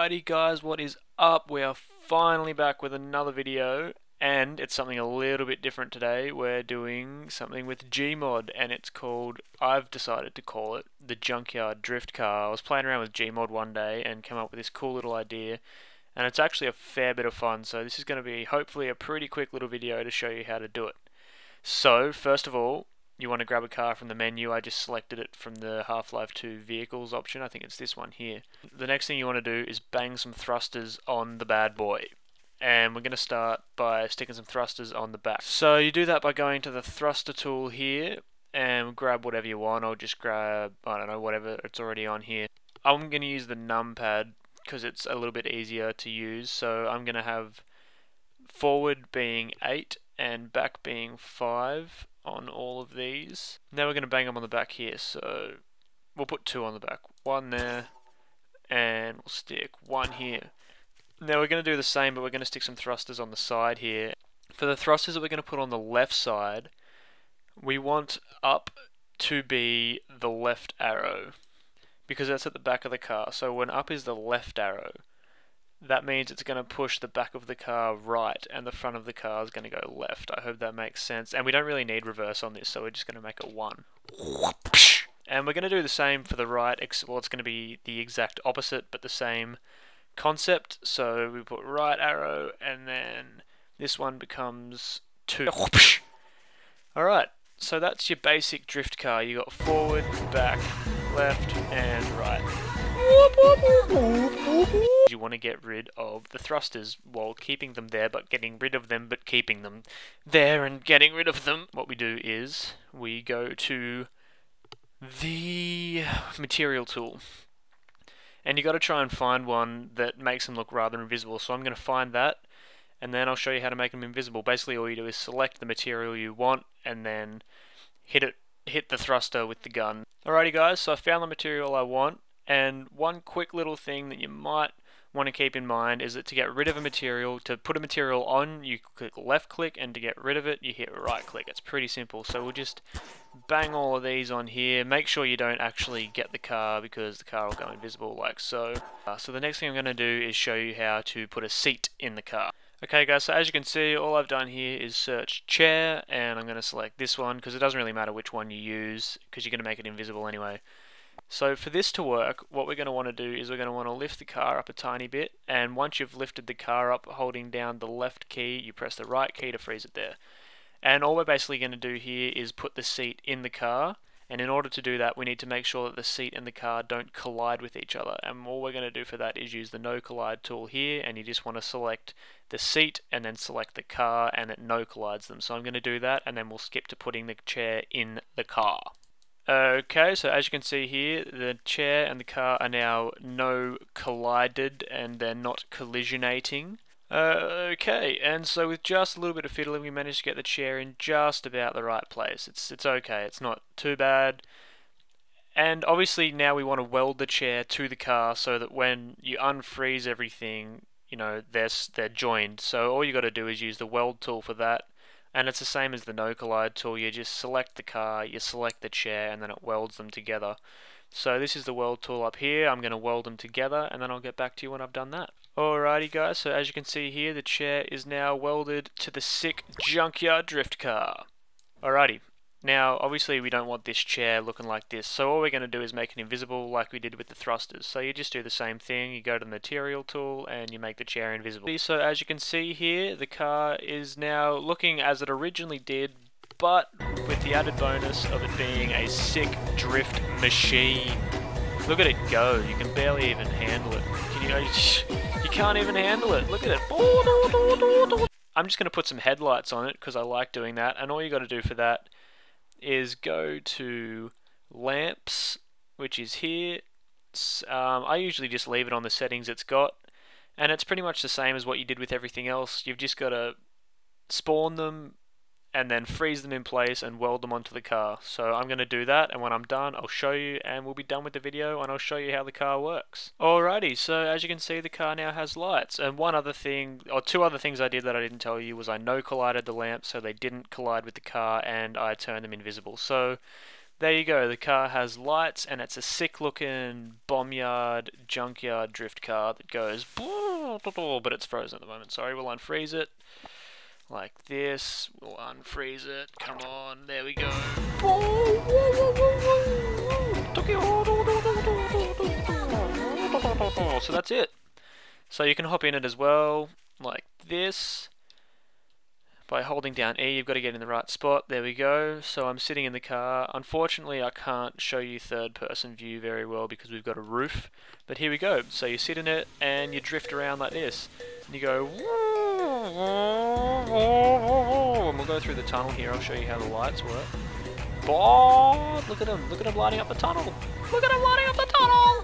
Alrighty guys, what is up? We are finally back with another video, and it's something a little bit different today. We're doing something with Gmod, and it's called, I've decided to call it, the Junkyard Drift Car. I was playing around with Gmod one day and came up with this cool little idea, and it's actually a fair bit of fun, so this is going to be hopefully a pretty quick little video to show you how to do it. So, first of all, you want to grab a car from the menu. I just selected it from the Half-Life 2 vehicles option. I think it's this one here. The next thing you want to do is bang some thrusters on the bad boy. And we're going to start by sticking some thrusters on the back. So you do that by going to the thruster tool here and grab whatever you want. I'll just grab, I don't know, whatever it's already on here. I'm going to use the numpad because it's a little bit easier to use. So I'm going to have forward being 8 and back being 5 on all of these. Now we're going to bang them on the back here, so we'll put 2 on the back, 1 there, and we'll stick 1 here. Now we're going to do the same, but we're going to stick some thrusters on the side here. For the thrusters that we're going to put on the left side, we want up to be the left arrow, because that's at the back of the car. So when up is the left arrow, that means it's going to push the back of the car right and the front of the car is going to go left. I hope that makes sense. And we don't really need reverse on this, so we're just going to make it 1. And we're going to do the same for the right. Well, it's going to be the exact opposite, but the same concept. So we put right arrow, and then this one becomes 2. Alright, so that's your basic drift car. You got forward, back, left, and right. You want to get rid of the thrusters while keeping them there, but getting rid of them, but keeping them there and getting rid of them. What we do is we go to the material tool, and you got to try and find one that makes them look rather invisible. So I'm going to find that, and then I'll show you how to make them invisible. Basically, all you do is select the material you want, and then hit the thruster with the gun. Alrighty guys, so I found the material I want. And one quick little thing that you might want to keep in mind is that to get rid of a material, to put a material on, you click left click, and to get rid of it, you hit right click. It's pretty simple. So we'll just bang all of these on here. Make sure you don't actually get the car, because the car will go invisible like so. So the next thing I'm going to do is show you how to put a seat in the car. Okay guys, so as you can see, all I've done here is search chair, and I'm going to select this one because it doesn't really matter which one you use because you're going to make it invisible anyway. So for this to work, what we're going to want to do is we're going to want to lift the car up a tiny bit, and once you've lifted the car up holding down the left key, you press the right key to freeze it there. And all we're basically going to do here is put the seat in the car, and in order to do that we need to make sure that the seat and the car don't collide with each other, and all we're going to do for that is use the no collide tool here, and you just want to select the seat and then select the car, and it no collides them. So I'm going to do that, and then we'll skip to putting the chair in the car. Okay, so as you can see here, the chair and the car are now no collided, and they're not collisionating. Okay, and so with just a little bit of fiddling, we managed to get the chair in just about the right place. It's okay, it's not too bad. And obviously now we want to weld the chair to the car so that when you unfreeze everything, you know, they're joined. So all you got to do is use the weld tool for that. And it's the same as the no collide tool. You just select the car, you select the chair, and then it welds them together. So this is the weld tool up here. I'm going to weld them together, and then I'll get back to you when I've done that. Alrighty guys, so as you can see here, the chair is now welded to the sick Junkyard Drift Car. Alrighty. Now, obviously we don't want this chair looking like this, so all we're going to do is make it invisible like we did with the thrusters. So you just do the same thing, you go to the material tool and you make the chair invisible. So as you can see here, the car is now looking as it originally did, but with the added bonus of it being a sick drift machine. Look at it go, you can barely even handle it. You can't even handle it, look at it. I'm just going to put some headlights on it because I like doing that, and all you got to do for that is go to lamps, which is here. I usually just leave it on the settings it's got, and it's pretty much the same as what you did with everything else. You've just got to spawn them and then freeze them in place and weld them onto the car. So I'm going to do that, and when I'm done I'll show you, and we'll be done with the video, and I'll show you how the car works. Alrighty, so as you can see, the car now has lights, and one other thing, or 2 other things I did that I didn't tell you was I no collided the lamps so they didn't collide with the car, and I turned them invisible. So there you go, the car has lights and it's a sick looking bombyard junkyard drift car that goes, but it's frozen at the moment. Sorry, we'll unfreeze it like this. We'll unfreeze it. Come on, there we go. So that's it. So you can hop in it as well, like this. By holding down E, you've got to get in the right spot. There we go. So I'm sitting in the car. Unfortunately, I can't show you third-person view very well because we've got a roof. But here we go. So you sit in it and you drift around like this. And you go... And we'll go through the tunnel here. I'll show you how the lights work. Look at him. Look at him lighting up the tunnel. Look at him lighting up the tunnel.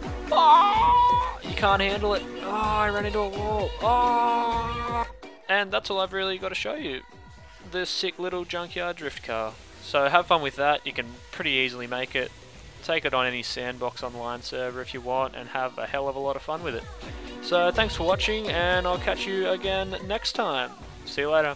You can't handle it. Oh, I ran into a wall. Oh. And that's all I've really got to show you. This sick little junkyard drift car. So have fun with that. You can pretty easily make it. Take it on any sandbox online server if you want and have a hell of a lot of fun with it. So thanks for watching and I'll catch you again next time. See you later.